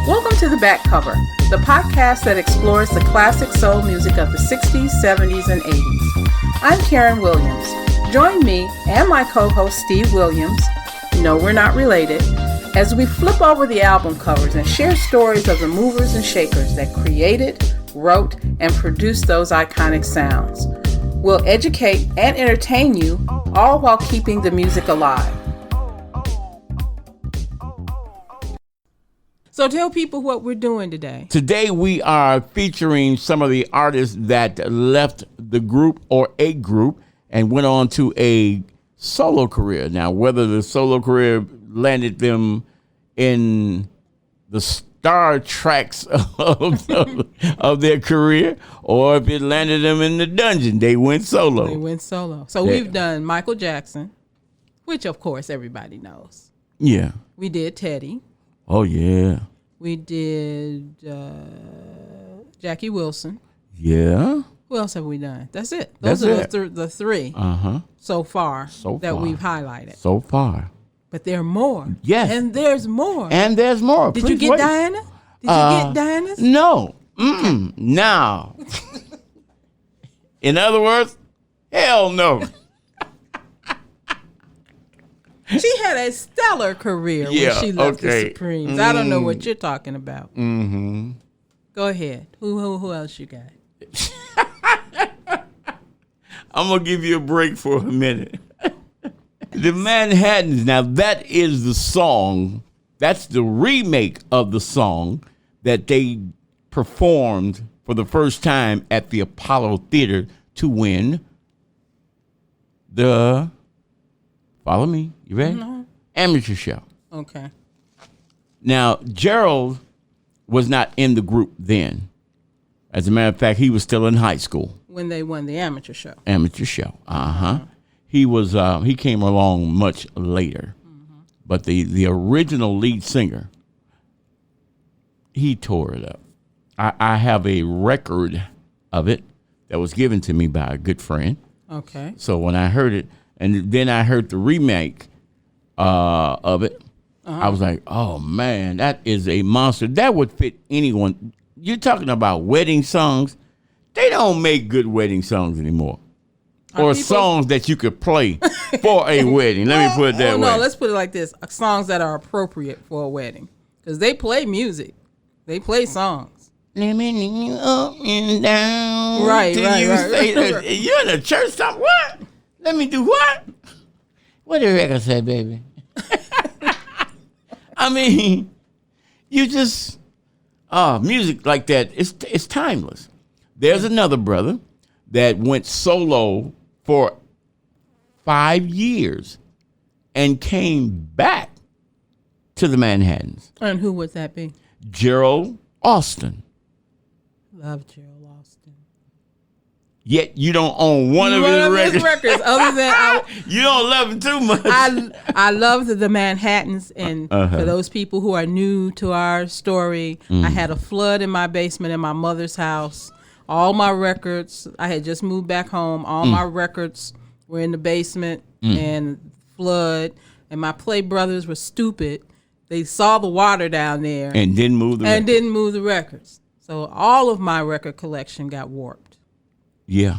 Welcome to The Back Cover, the podcast that explores the classic soul music of the 60s, 70s, and 80s. I'm Karen Williams. Join me and my co-host Steve Williams, no, we're not related, as we flip over the album covers and share stories of the movers and shakers that created, wrote, and produced those iconic sounds. We'll educate and entertain you, all while keeping the music alive. So tell people what we're doing today. Today we are featuring some of the artists that left the group or a group and went on to a solo career. Now, whether the solo career landed them in the star tracks of their career, or if it landed them in the dungeon, they went solo. So we've done Michael Jackson, which of course everybody knows. Yeah. We did Teddy. Oh, yeah. We did Jackie Wilson. Yeah. Who else have we done? That's it. Those are the three so far that we've highlighted. So far. But there are more. Yes. And there's more. Did you get Diana? Did you get Diana's? No. No. In other words, hell no. She had a stellar career when she left the Supremes. I don't know what you're talking about. Mm-hmm. Go ahead. Who else you got? I'm going to give you a break for a minute. The Manhattans. Now, that is the song. That's the remake of the song that they performed for the first time at the Apollo Theater to win the... Follow me. You ready? Mm-hmm. Amateur show. Okay. Now, Gerald was not in the group then. As a matter of fact, he was still in high school. When they won the amateur show. Amateur show. Uh-huh. He was he came along much later. Mm-hmm. But the original lead singer, he tore it up. I have a record of it that was given to me by a good friend. Okay. So when I heard it, and then I heard the remake of it. I was like, oh, man, that is a monster. That would fit anyone. You're talking about wedding songs. They don't make good wedding songs anymore. Or songs that you could play for a wedding. Let me put it that way. No, let's put it like this. Songs that are appropriate for a wedding. Because they play music. They play songs. Let me up and down. Right. You're in a church something. What? Let me do what? What the record say, baby? I mean, you just music like that. It's timeless. There's another brother that went solo for 5 years and came back to the Manhattans. And who would that be? Gerald Austin. Love Gerald Austin. Yet you don't own one of his records. Other than you don't love him too much. I love the Manhattans, and for those people who are new to our story, I had a flood in my basement in my mother's house. All my records, I had just moved back home. All my records were in the basement and flood. And my play brothers were stupid. They saw the water down there and didn't move the records. So all of my record collection got warped. Yeah.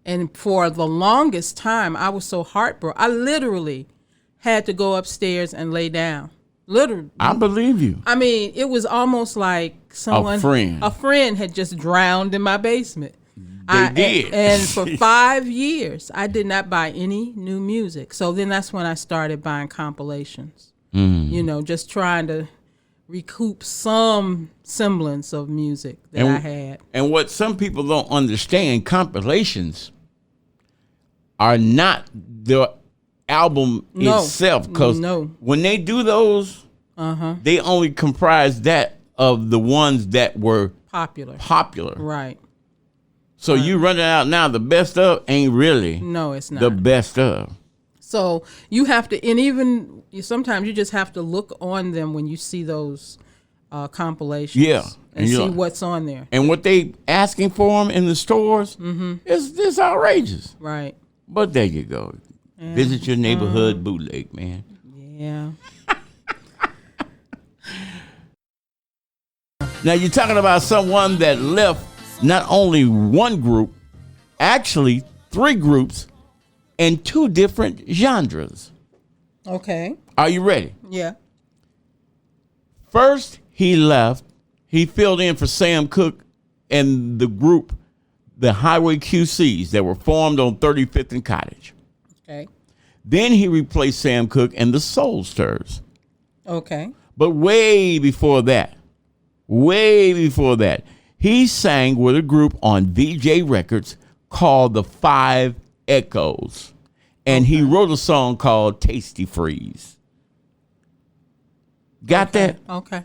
And for the longest time, I was so heartbroken. I literally had to go upstairs and lay down. Literally. I believe you. I mean, it was almost like a friend had just drowned in my basement. They did. And for 5 years, I did not buy any new music. So then that's when I started buying compilations. Just trying to recoup some semblance of music that I had. And what some people don't understand, compilations are not the album itself. Because when they do those, they only comprise that of the ones that were popular. Right. So you running out now, the best of ain't really it's not the best of. So you have to, and even sometimes you just have to look on them when you see those compilations. Yeah. And see what's on there. And what they asking for them in the stores is outrageous. Right. But there you go. Yeah. Visit your neighborhood bootleg, man. Yeah. Now you're talking about someone that left not only one group, actually 3 groups and 2 different genres. Okay. Are you ready? Yeah. First, he left. He filled in for Sam Cooke and the group, the Highway QCs, that were formed on 35th and Cottage. Okay. Then he replaced Sam Cooke and the Soul Stirrers. Okay. But way before that, he sang with a group on VJ Records called the 5 Echoes. And he wrote a song called Tasty Freeze. Got that? Okay.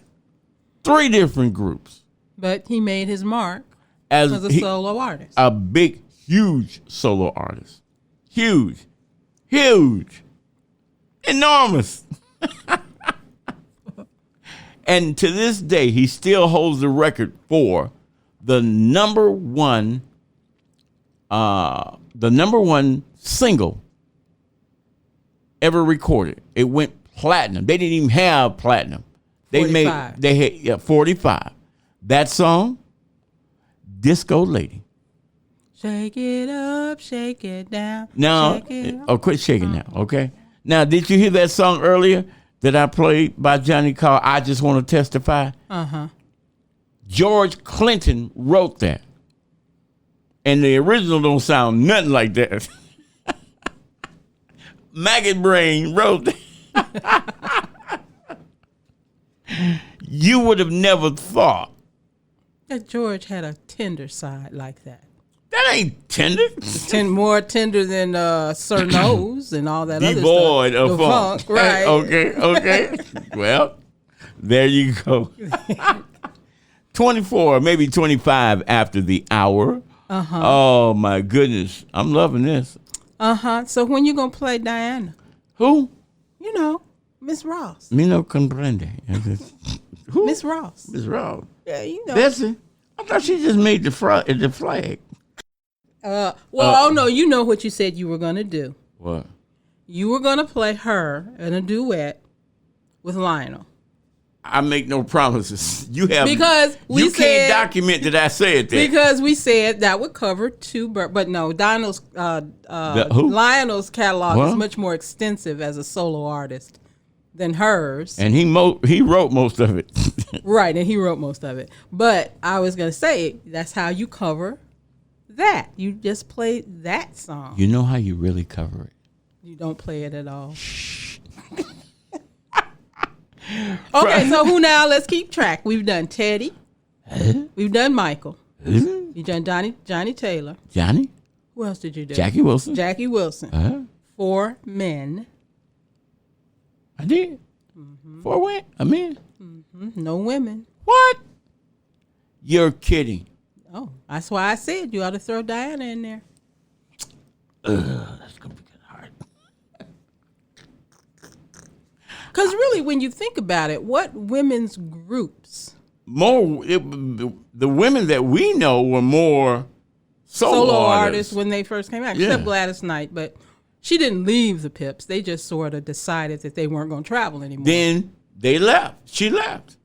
3 different groups. But he made his mark as a solo artist. A big, huge solo artist. Huge. Enormous. And to this day, he still holds the record for the number one single ever recorded. It went platinum. They didn't even have platinum. They 45. had 45. That song, Disco Lady. Shake it up, shake it down. Now, quit shaking now, okay? Now, did you hear that song earlier that I played by Johnny called I Just Want to Testify? Uh-huh. George Clinton wrote that. And the original don't sound nothing like that. Maggot Brain wrote that. You would have never thought That George had a tender side like that. that ain't tender. More tender than Sir Nose and all that Devoid other of stuff. funk. Right. Okay. Well, there you go. 24, maybe 25 after the hour. Uh-huh. Oh, my goodness. I'm loving this. Uh-huh. So when you going to play Diana? Who? You know, Miss Ross. Me no comprende. Who? Miss Ross. Miss Ross. Yeah, you know. Bessie? I thought she just made the flag. Oh, no, you know what you said you were going to do. What? You were going to play her in a duet with Lionel. I make no promises. You have Because we you said, can't document that I said that. Because we said that would cover 2, but no, Lionel's catalog is much more extensive as a solo artist than hers. And he wrote most of it. Right, and he wrote most of it. But I was going to say, that's how you cover that. You just play that song. You know how you really cover it? You don't play it at all. Okay, so who now? Let's keep track. We've done Teddy. We've done Michael. You've done Johnny Taylor. Johnny? Who else did you do? Jackie Wilson. Jackie Wilson. 4 men. I did. 4 men? A man? No women. What? You're kidding. Oh, that's why I said you ought to throw Diana in there. That's going to be hard. Because really, when you think about it, what women's groups? The women that we know were more solo artists when they first came out, except Gladys Knight, but she didn't leave the Pips. They just sort of decided that they weren't going to travel anymore. Then they left. She left.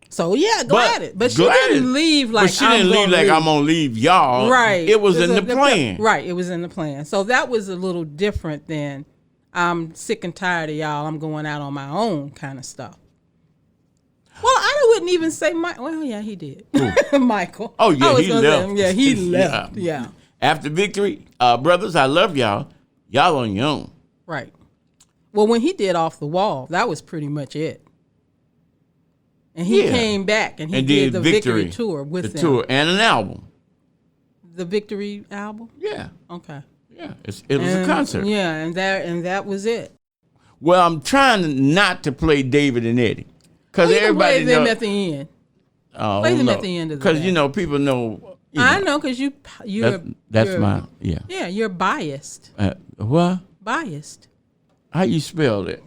So yeah, Gladys, but she didn't leave like I'm gonna leave y'all. Right, it was in the plan. Right, it was in the plan. So that was a little different than I'm sick and tired of y'all. I'm going out on my own kind of stuff. Well, I wouldn't even say Mike. Well, yeah, he did. Michael. Oh yeah, he left. Yeah, he left. Yeah. After Victory, brothers, I love y'all. Y'all on your own. Right. Well, when he did Off the Wall, that was pretty much it. And he came back and he did the Victory tour with them. The tour and an album. The Victory album? Yeah. Okay. Yeah, it was a concert. Yeah, and that was it. Well, I'm trying not to play David and Eddie because everybody play them at the end. Oh, play them at the end of the day. Because people know. I know because you're you're biased. What? Biased. How you spell it?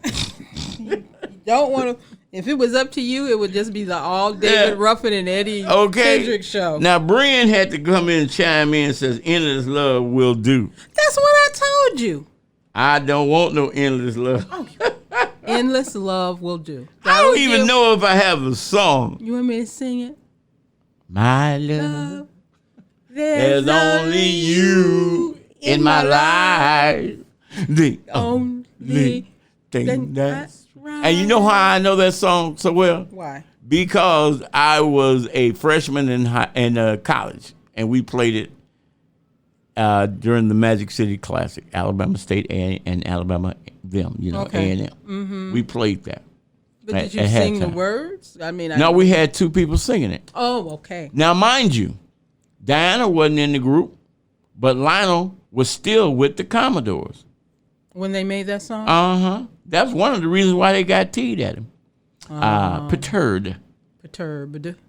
You don't want to. If it was up to you, it would just be the all David Ruffin and Eddie Kendrick show. Now, Brian had to come in and chime in and says, endless love will do. That's what I told you. I don't want no endless love. Endless love will do. I don't even know if I have a song. You want me to sing it? My love, there's only you in my life. The only thing that's right. And you know how I know that song so well? Why? Because I was a freshman in college, and we played it during the Magic City Classic, Alabama State and Alabama them, Okay. A&M. Mm-hmm. We played that. But did you sing the words? I mean, no, we had two people singing it. Oh, okay. Now, mind you, Diana wasn't in the group, but Lionel was still with the Commodores. When they made that song? Uh-huh. That's one of the reasons why they got teed at him. Perturbed.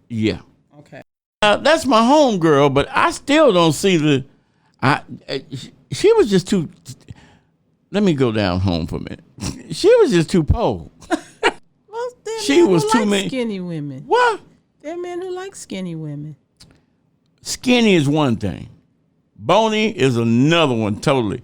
Yeah. Okay. That's my homegirl, but I still don't see she was just too. Let me go down home for a minute. She was just too pole. Well, she was too many skinny women. What? There are men who like skinny women. Skinny is one thing. Bony is another one totally.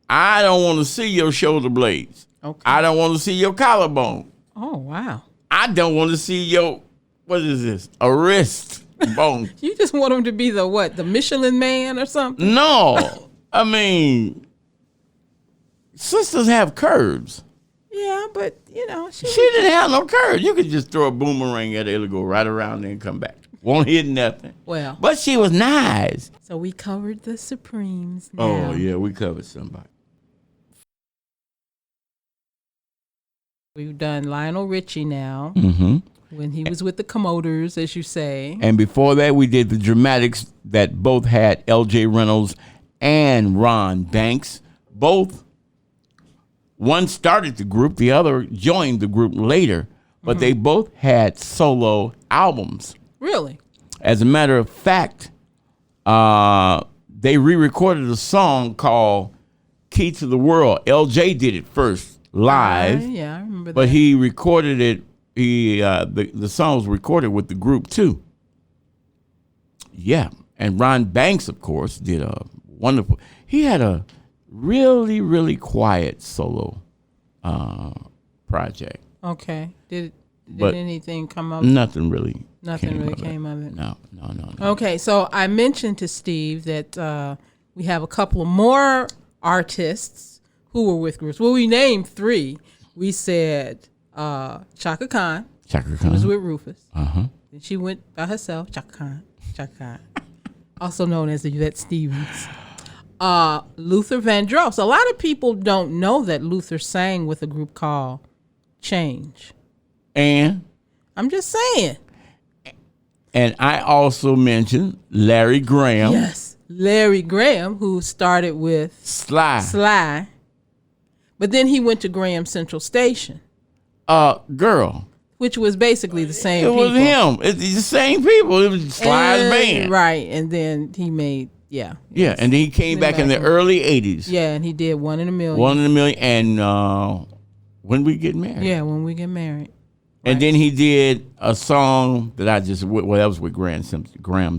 I don't want to see your shoulder blades. Okay. I don't want to see your collarbone. Oh, wow. I don't want to see your, what is this? A wrist bone. You just want him to be the what? The Michelin Man or something? No. I mean, sisters have curves. Yeah, but, she didn't have no curves. You could just throw a boomerang at it. It'll go right around there and come back. Won't hit nothing. Well. But she was nice. So we covered the Supremes now. Oh, yeah, we covered somebody. We've done Lionel Richie now. Mm-hmm. When he was with the Commodores, as you say. And before that, we did the Dramatics that both had L.J. Reynolds and Ron Banks. Both, one started the group, the other joined the group later, but they both had solo albums. Really? As a matter of fact, they re-recorded a song called Key to the World. L.J. did it first live. Yeah, I remember that. But he recorded it. The song was recorded with the group too. Yeah, and Ron Banks, of course, did a wonderful. He had a really, really quiet solo project. Okay. Did But anything come up? Nothing really. Nothing really came of it. No. Okay, so I mentioned to Steve that we have a couple of more artists who were with groups. Well, we named three. We said Chaka Khan. Chaka She Khan was with Rufus. Uh-huh. Then she went by herself. Chaka Khan. Also known as Yvette Stevens. Luther Vandross. A lot of people don't know that Luther sang with a group called Change. And I'm just saying. And I also mentioned Larry Graham. Yes, Larry Graham, who started with Sly. But then he went to Graham Central Station. Girl. Which was basically the same people. It was him. It's the same people. It was Sly's band. Right, and then he made, Yeah, and then he came back in the early 80s. Yeah, and he did One in a Million. One in a Million, and When We Get Married. Yeah, When We Get Married. And then he did a song that that was with Graham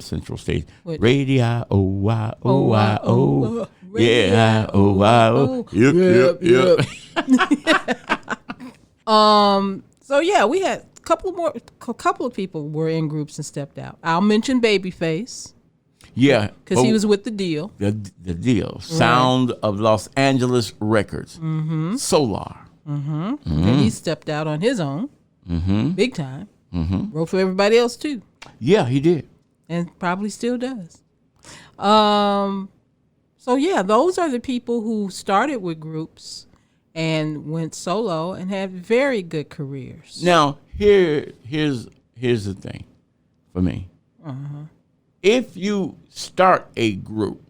Central Station. Radio, O-Y-O-Y-O. Yeah, O-Y-O. Yep. So yeah, we had a couple of people were in groups and stepped out. I'll mention Babyface. Yeah. Because he was with The Deal. The Deal. Right. Sound of Los Angeles Records. Mm-hmm. Solar. Mm-hmm. Mm-hmm. And he stepped out on his own. Mm-hmm. Big time. Mm-hmm. Wrote for everybody else too. Yeah, he did. And probably still does. So yeah, those are the people who started with groups and went solo and had very good careers. Now, here's the thing for me. Uh-huh. If you start a group,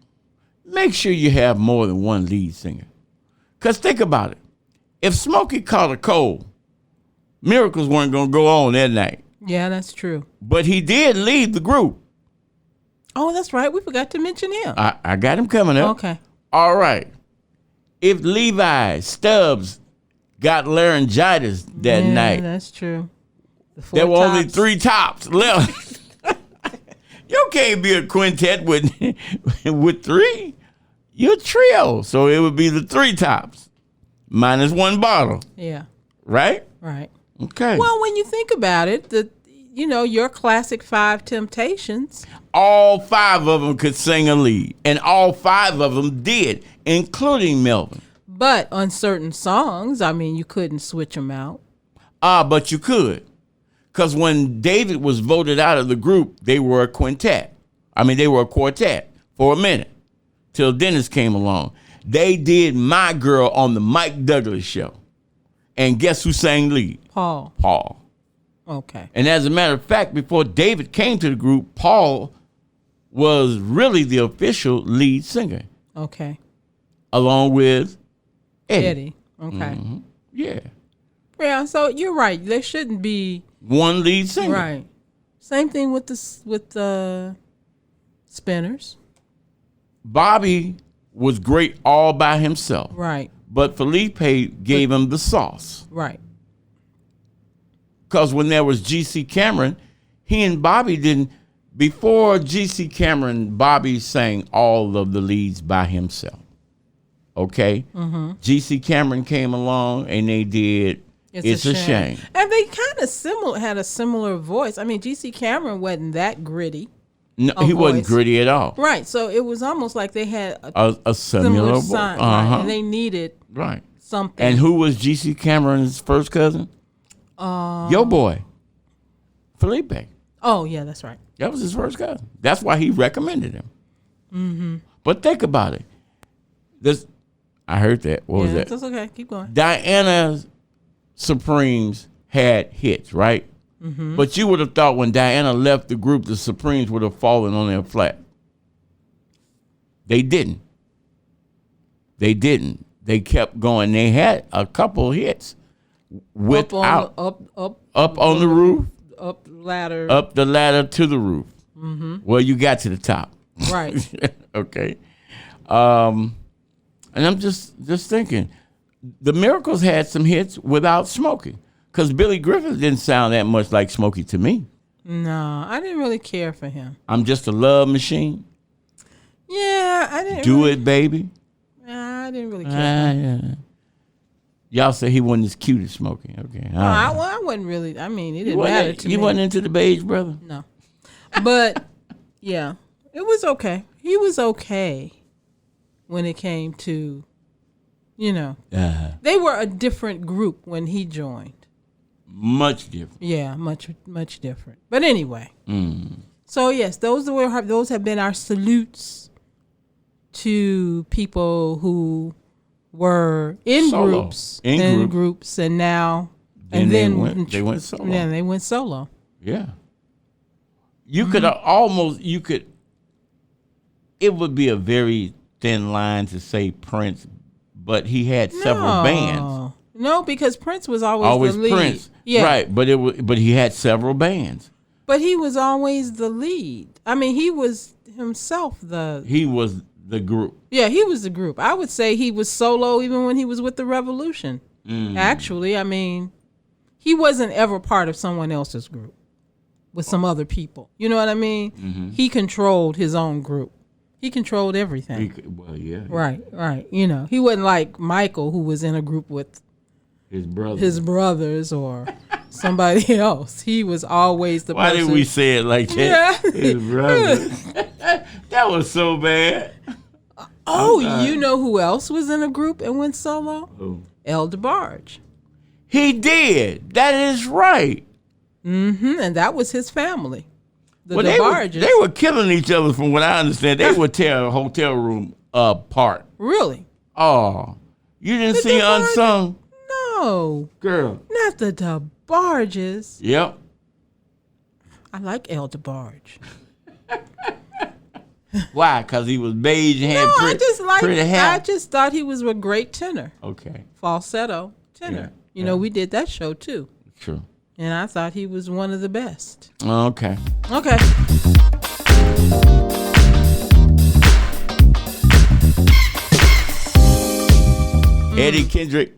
make sure you have more than one lead singer. Because think about it. If Smokey caught a cold, Miracles weren't going to go on that night. Yeah, that's true. But he did lead the group. Oh, that's right. We forgot to mention him. I got him coming up. Okay. All right. If Levi Stubbs got laryngitis that night. That's true. There were only 3 tops left. You can't be a quintet with 3. You're a trio. So it would be the 3 tops minus 1 bottle. Yeah. Right? Right. Okay. Well, when you think about it, your classic 5 Temptations. All 5 of them could sing a lead, and all 5 of them did, including Melvin. But on certain songs, you couldn't switch them out. But you could. Because when David was voted out of the group, they were a quintet. They were a quartet for a minute, till Dennis came along. They did My Girl on the Mike Douglas show. And guess who sang lead? Paul. Okay. And as a matter of fact, before David came to the group, Paul was really the official lead singer. Okay. Along with Eddie. Okay. Mm-hmm. Yeah. Yeah, so you're right. There shouldn't be one lead singer. Right. Same thing with the Spinners. Bobby was great all by himself. Right. But Felipe gave him the sauce. Right. Because when there was G.C. Cameron, he and Bobby didn't. Before G.C. Cameron, Bobby sang all of the leads by himself. Okay? Mm-hmm. G.C. Cameron came along and they did It's a Shame. And they kind of had a similar voice. G.C. Cameron wasn't that gritty. No, he wasn't gritty at all. Right. So it was almost like they had a similar sign. Right? And they needed something. And who was G.C. Cameron's first cousin? Your boy, Felipe. Oh, yeah, that's right. That was his first cousin. That's why he recommended him. Mm-hmm. But think about it. I heard that. What was that? That's okay. Keep going. Diana Supremes had hits, right? Mm-hmm. But you would have thought when Diana left the group, the Supremes would have fallen on their flat. They didn't. They kept going. They had a couple hits without up on the roof, up the ladder to the roof. Mm-hmm. Well, you got to the top, right? Okay. And I'm just thinking, the Miracles had some hits without Smokey. Because Billy Griffith didn't sound that much like Smokey to me. No, I didn't really care for him. I'm Just a Love Machine. Yeah, I didn't. Do It, Baby. Nah, I didn't really care. Yeah. Y'all say he wasn't as cute as Smokey. Okay. No, I wasn't really. It didn't matter to me. You wasn't into the beige brother? No. But, yeah, it was okay. He was okay when it came to, they were a different group when he joined. Much different. Yeah, much different. But anyway. So yes, those have been our salutes to people who were in groups, and now they went solo. Yeah, they went solo. Yeah. You could it would be a very thin line to say Prince, but he had several bands. No, because Prince was always the lead. Prince. Yeah. Right, but he had several bands. But he was always the lead. He was himself He was the group. Yeah, he was the group. I would say he was solo even when he was with the Revolution. Actually, he wasn't ever part of someone else's group with some other people. You know what I mean? Mm-hmm. He controlled his own group. He controlled everything. Right. He wasn't like Michael, who was in a group with his brothers or somebody else. He was always the person. Why did we say it like that? Yeah. His brothers. That was so bad. Oh, you know who else was in a group and went solo? Who? El DeBarge. He did. That is right. Mm-hmm. And that was his family. DeBarges. They were killing each other from what I understand. They would tear a hotel room apart. Really? Oh. You didn't see Unsung? No. Girl. Not the DeBarges. Yep. I like El DeBarge. Why? Because he was beige and had pretty hair? I just thought he was a great tenor. Okay. Falsetto tenor. Yeah. We did that show too. True. And I thought he was one of the best. Okay. Eddie Kendrick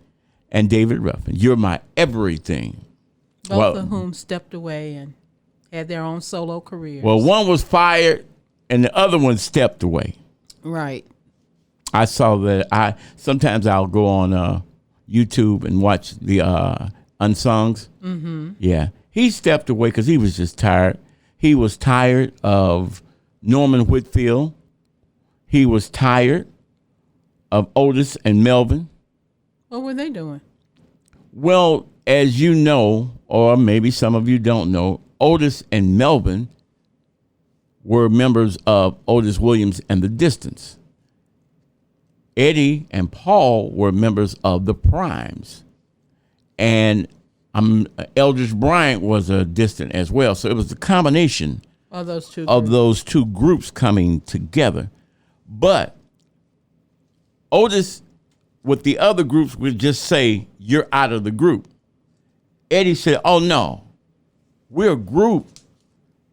and David Ruffin. You're my everything. Both of whom stepped away and had their own solo careers. Well, one was fired and the other one stepped away. Right. I saw that. Sometimes I'll go on YouTube and watch the Unsungs. Mm-hmm. Yeah. he stepped away because he was just tired. He was tired of Norman Whitfield. He was tired of Otis and Melvin. What were they doing? Well, as you know, or maybe some of you don't know, Otis and Melvin were members of Otis Williams and the Distance. Eddie and Paul were members of the Primes. And Eldridge Bryant was a Distant as well. So it was the combination of those two groups coming together. But Otis, with the other groups, would just say, you're out of the group. Eddie said, oh, no, we're a group,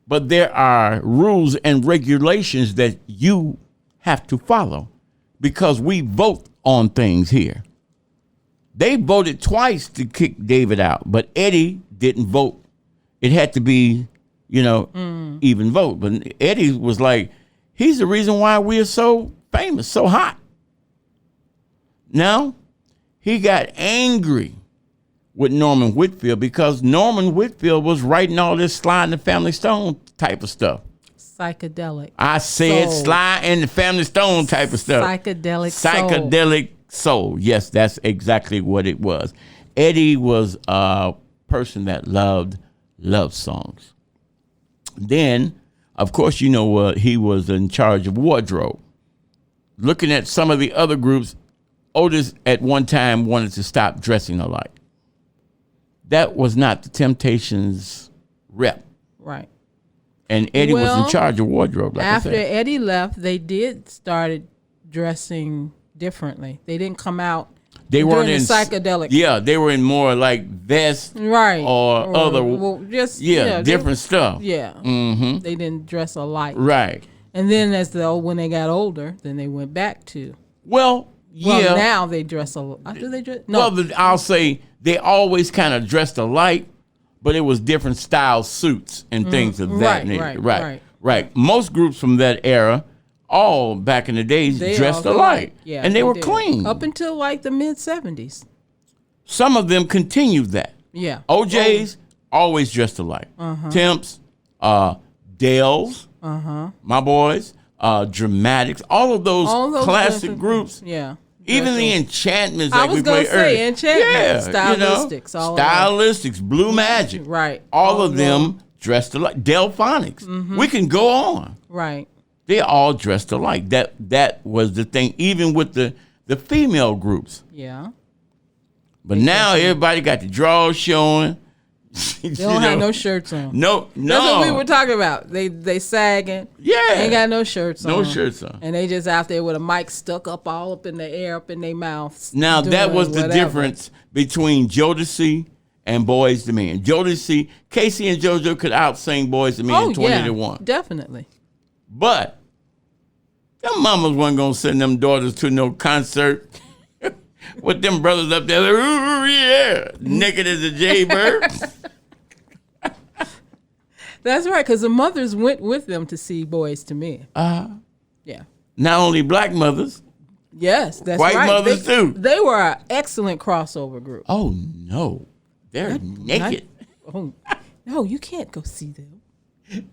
but there are rules and regulations that you have to follow because we vote on things here. They voted twice to kick David out, but Eddie didn't vote. It had to be, even vote. But Eddie was like, he's the reason why we're so famous, so hot. Now, he got angry with Norman Whitfield because Norman Whitfield was writing all this Sly and the Family Stone type of stuff. Psychedelic. I said soul. Sly and the Family Stone type of stuff. Psychedelic soul. Yes, that's exactly what it was. Eddie was a person that loved love songs. Then, of course, he was in charge of wardrobe. Looking at some of the other groups, Otis at one time wanted to stop dressing alike. That was not the Temptations' rep. Right. And Eddie was in charge of wardrobe. Like after Eddie left, they did started dressing differently. They didn't come out. They weren't in psychedelic. Yeah, they were in more like vests, right, or other, different stuff. Yeah, They didn't dress alike. Right. And then when they got older, then they went back to. Well, now they dress alike. Do they dress? No. Well, I'll say they always kind of dressed alike, but it was different style suits and things of that nature. Right. Most groups from that era, all back in the days, dressed alike. Yeah, and they were clean. Up until like the mid-'70s. Some of them continued that. Yeah. OJs always dressed alike. Temps, Dales, my boys, Dramatics, all of those classic groups. Yeah. Even the Enchantments like we played earlier. Enchantments, Stylistics, all Stylistics, Blue Magic. Right. All of them dressed alike. Delphonics. We can go on. Right. They all dressed alike. That was the thing, even with the female groups. Yeah. But now everybody got the drawers showing. They don't have no shirts on. No. That's what we were talking about. They sagging. Yeah. They ain't got no shirts on. No shirts on. And they just out there with a mic stuck all up in the air, up in their mouths. Now, that was the difference between Jodeci and Boyz II Men. Jodeci, Casey and JoJo could out-sing Boyz II Men 20-1. Definitely. But them mamas wasn't going to send them daughters to no concert with them brothers up there. Ooh, yeah. Naked as a jaybird. That's right, because the mothers went with them to see Boyz II Men. Yeah. Not only black mothers. Yes, that's white right. mothers, too. They were an excellent crossover group. Oh, no. They're naked. No, you can't go see them.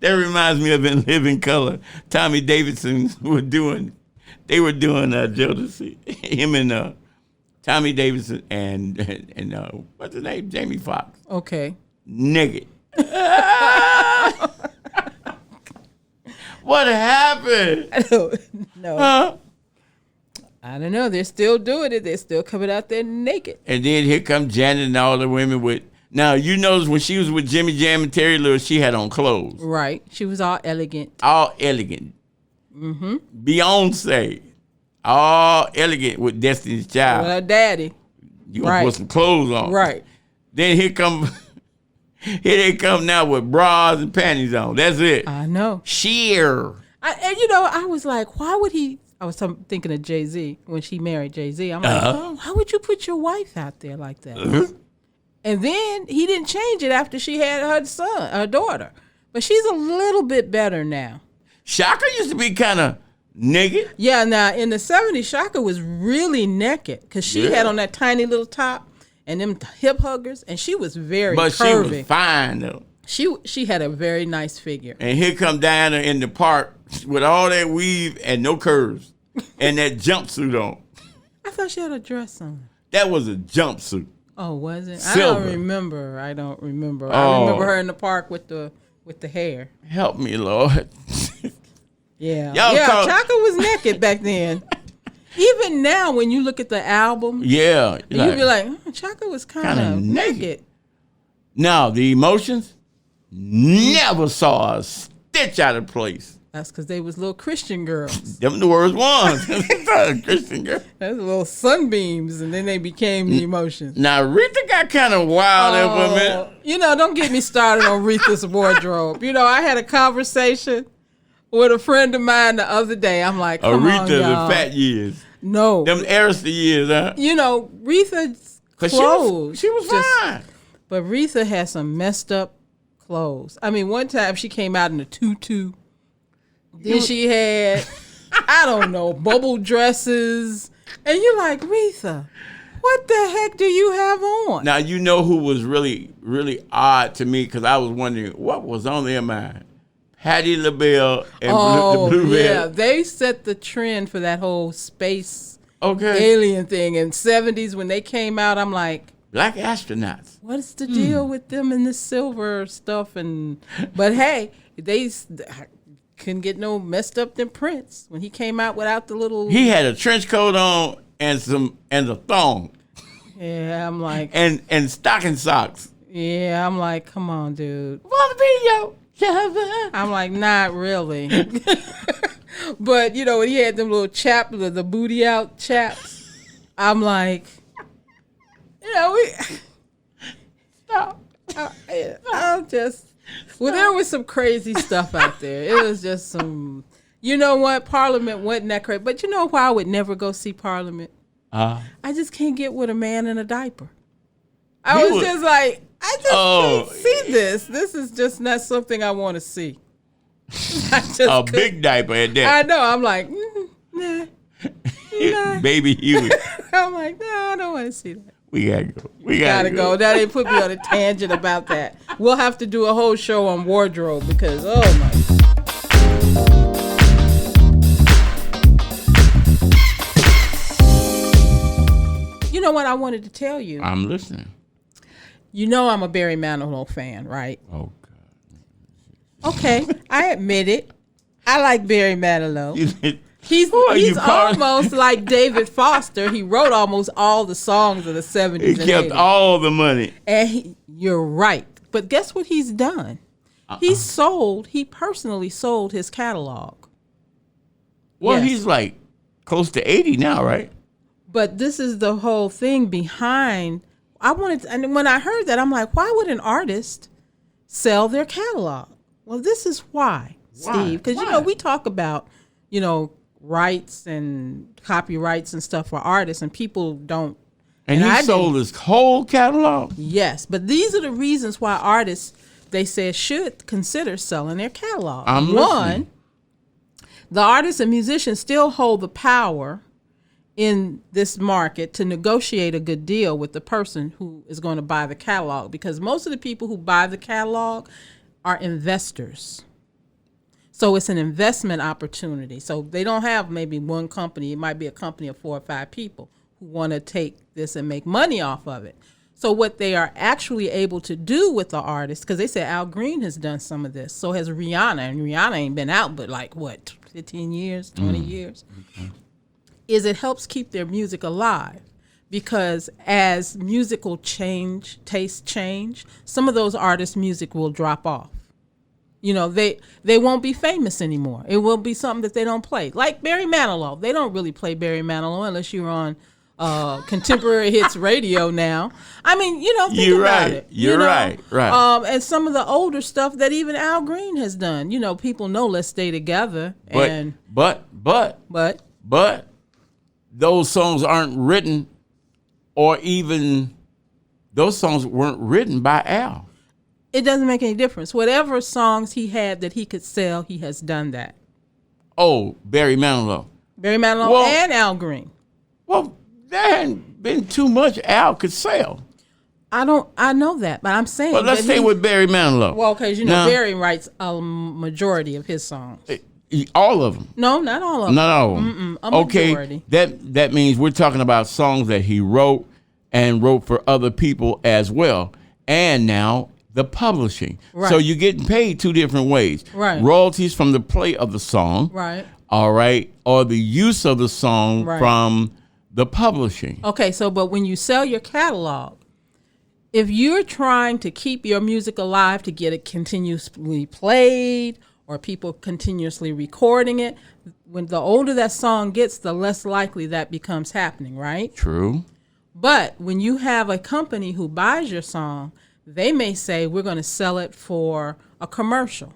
That reminds me of In Living Color. Tommy Davidson they were doing Jodeci. Him and Tommy Davidson and what's his name? Jamie Foxx. Okay. Naked. What happened? I don't know. Huh? I don't know. They're still doing it. They're still coming out there naked. And then here come Janet and all the women with. Now, you notice when she was with Jimmy Jam and Terry Lewis, she had on clothes. Right. She was all elegant. All elegant. Beyonce. All elegant with Destiny's Child. With her daddy. You gonna put some clothes on. Right. Then here they come now with bras and panties on. That's it. I know. Sheer. I was like, why would he? I was thinking of Jay-Z when she married Jay-Z. I'm like, why would you put your wife out there like that? And then he didn't change it after she had her daughter. But she's a little bit better now. Shaka used to be kind of naked. Yeah, now in the 70s, Shaka was really naked because she had on that tiny little top. and them hip huggers, and she was very but curvy. she was fine though. She had a very nice figure. And here come Diana in the park with all that weave and no curves and that jumpsuit on. I thought she had a dress on. That was a jumpsuit. Oh, was it? Silver. I don't remember. I Oh. remember her in the park with the hair. Help me, Lord. Yeah. Y'all yeah, call- Chaka was naked back then. Even now, when you look at the album, Yeah. you be like, Chaka was kind of naked. Now, the Emotions never saw a stitch out of place. That's because they was little Christian girls. Them the worst ones. Christian girl. Those little sunbeams, and then they became the Emotions. Now, Rita got kind of wild there for a minute. Don't get me started on Aretha's wardrobe. I had a conversation with a friend of mine the other day. I'm like, come Aretha, on, y'all. the fat years. No. Them Arista years, huh? Aretha's clothes. She was fine. But Aretha had some messed up clothes. I mean, one time she came out in a tutu. Then she had, I don't know, bubble dresses. And you're like, Aretha, what the heck do you have on? Now, you know who was really, really odd to me, because I was wondering what was on their mind. Patti LaBelle and the Blue yeah, Veil. they set the trend for that whole space Okay. alien thing in 70s when they came out. I'm like, Black astronauts. what's the deal with them and this silver stuff? But hey, they couldn't get no messed up than Prince when he came out without the little. He had a trench coat on and a thong Yeah, I'm like, and stocking socks. yeah, I'm like, come on, dude. Wanna be yo? I'm like, not really. But when he had them little the booty out chaps, I'm like, we. Stop. I'm just. Well, there was some crazy stuff out there. It was just some. You know what? Parliament wasn't that crazy. But you know why I would never go see Parliament? I just can't get with a man in a diaper. I was just like, I just can't see this. This is just not something I want to see. I just big diaper at that. I know. I'm like, nah. Baby Huey. I'm like, no, I don't want to see that. We gotta go. We Gotta go. Now they put me on a tangent about that. We'll have to do a whole show on wardrobe because, oh my. You know what I wanted to tell you? I'm listening. I'm a Barry Manilow fan, right? Oh, God. Okay, I admit it. I like Barry Manilow. He's you almost like David Foster. He wrote almost all the songs of the 70s He and kept 80s. all the money. And you're right. But guess what he's done? He personally sold his catalog. Well, Yes. he's like close to 80 now, right? But this is the whole thing behind. And when I heard that, I'm like, why would an artist sell their catalog? Well, this is why, Steve. Because, we talk about, rights and copyrights and stuff for artists, and people don't. And he sold his whole catalog? Yes, but these are the reasons why artists, they say, should consider selling their catalog. I'm One, listening. the artists and musicians still hold the power in this market to negotiate a good deal with the person who is going to buy the catalog, because most of the people who buy the catalog are investors. So it's an investment opportunity. So they don't have maybe one company. It might be a company of 4 or 5 people who want to take this and make money off of it. So what they are actually able to do with the artist, because they said Al Green has done some of this. So has Rihanna, and Rihanna ain't been out but 15 years, 20 years, is it helps keep their music alive. Because as musical tastes change, some of those artists' music will drop off. They won't be famous anymore. It will be something that they don't play. Like Barry Manilow. They don't really play Barry Manilow unless you're on contemporary hits radio now. I mean, think You're about right. it. You're right. And some of the older stuff that even Al Green has done. People know Let's Stay Together. But those songs aren't written, or even those songs weren't written by Al. It doesn't make any difference. Whatever songs he had that he could sell, he has done that. Oh, Barry Manilow. Barry Manilow and Al Green. Well, there hadn't been too much Al could sell. I know that, but I'm saying. But let's stay with Barry Manilow. Well, because Barry writes a majority of his songs. All of them. No, not all of them. Not all of them. A majority. That means we're talking about songs that he wrote and wrote for other people as well. And now the publishing. Right. So you're getting paid two different ways. Right. Royalties from the play of the song. Right. All right. Or the use of the song from the publishing. Okay, but when you sell your catalog, if you're trying to keep your music alive to get it continuously played or people continuously recording it, when the older that song gets, the less likely that becomes happening, right? True. But when you have a company who buys your song, they may say, we're going to sell it for a commercial,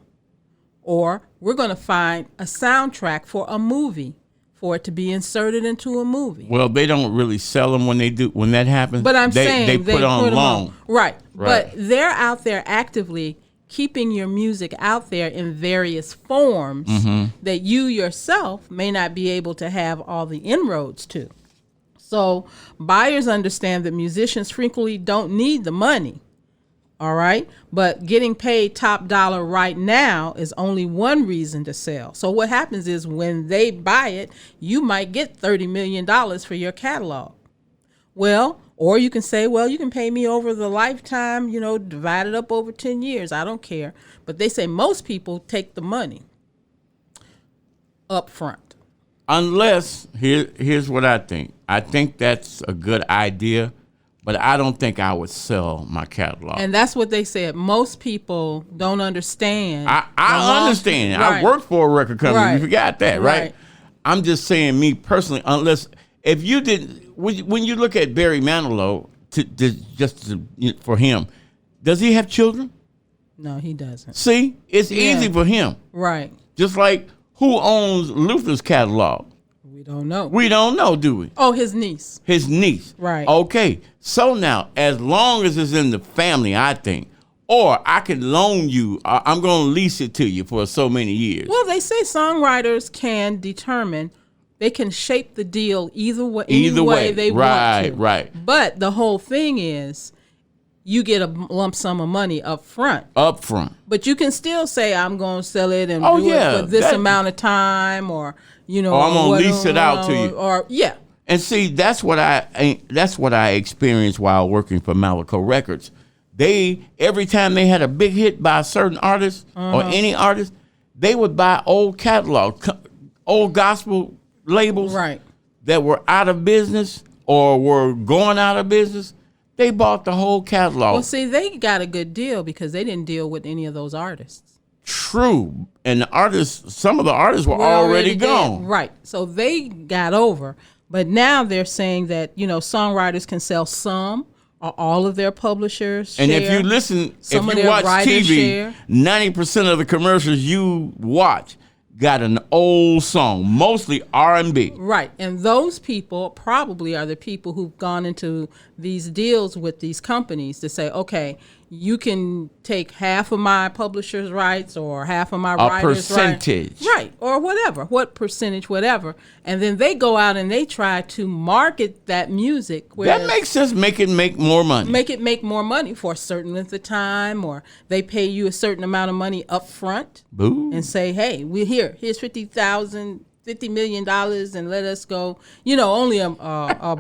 or we're going to find a soundtrack for a movie for it to be inserted into a movie. Well, they don't really sell them when that happens. But I'm saying they put on long. Right. But they're out there actively keeping your music out there in various forms that you yourself may not be able to have all the inroads to. So buyers understand that musicians frequently don't need the money. All right. But getting paid top dollar right now is only one reason to sell. So what happens is when they buy it, you might get $30 million for your catalog. Well, or you can say, well, you can pay me over the lifetime, divide it up over 10 years. I don't care. But they say most people take the money up front. Unless, here's what I think. I think that's a good idea. But I don't think I would sell my catalog. And that's what they said. Most people don't understand. I understand. Right. I work for a record company. Right. You forgot that, right? I'm just saying, me personally, unless, if you didn't, when you look at Barry Manilow, for him, does he have children? No, he doesn't. See, it's easy for him. Right. Just like who owns Luther's catalog? We don't know. We don't know, do we? Oh, his niece. His niece. Right. Okay. So now, as long as it's in the family, I think, or I can loan you, I'm going to lease it to you for so many years. Well, they say songwriters can determine, they can shape the deal either way they want to. Right. But the whole thing is, you get a lump sum of money up front. But you can still say, I'm going to sell it and do it for this amount of time, or, I'm going to lease it out to you. And see, that's what I experienced while working for Malaco Records. Every time they had a big hit by a certain artist or any artist, they would buy old catalogs, old gospel labels that were out of business or were going out of business. They bought the whole catalog. Well, see, they got a good deal because they didn't deal with any of those artists. True. And some of the artists were already gone. Right. So they got over. But now they're saying that, songwriters can sell some or all of their publishers' share. And if you listen, if you watch TV, 90% of the commercials you watch got an old song, mostly R&B. Right. And those people probably are the people who've gone into these deals with these companies to say, okay, you can take half of my publisher's rights or half of my writer's percentage. Right. Or whatever, what percentage, whatever. And then they go out and they try to market that music. That makes sense. Make it make more money. Make it make more money for a certain length of time, or they pay you a certain amount of money up front. Boo. And say, hey, here's $50 million and let us go. Only a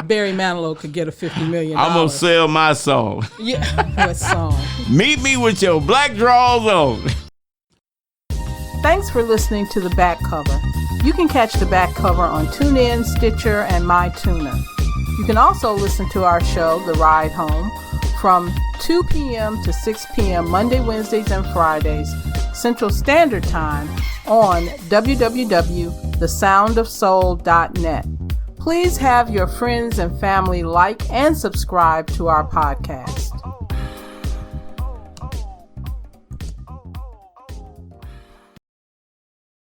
Barry Manilow could get a $50 million. I'm going to sell my song. Yeah, what song? Meet me with your black drawers on. Thanks for listening to The Back Cover. You can catch The Back Cover on TuneIn, Stitcher, and MyTuner. You can also listen to our show, The Ride Home, from 2 p.m. to 6 p.m. Monday, Wednesdays, and Fridays, Central Standard Time on www.thesoundofsoul.net. Please have your friends and family like and subscribe to our podcast.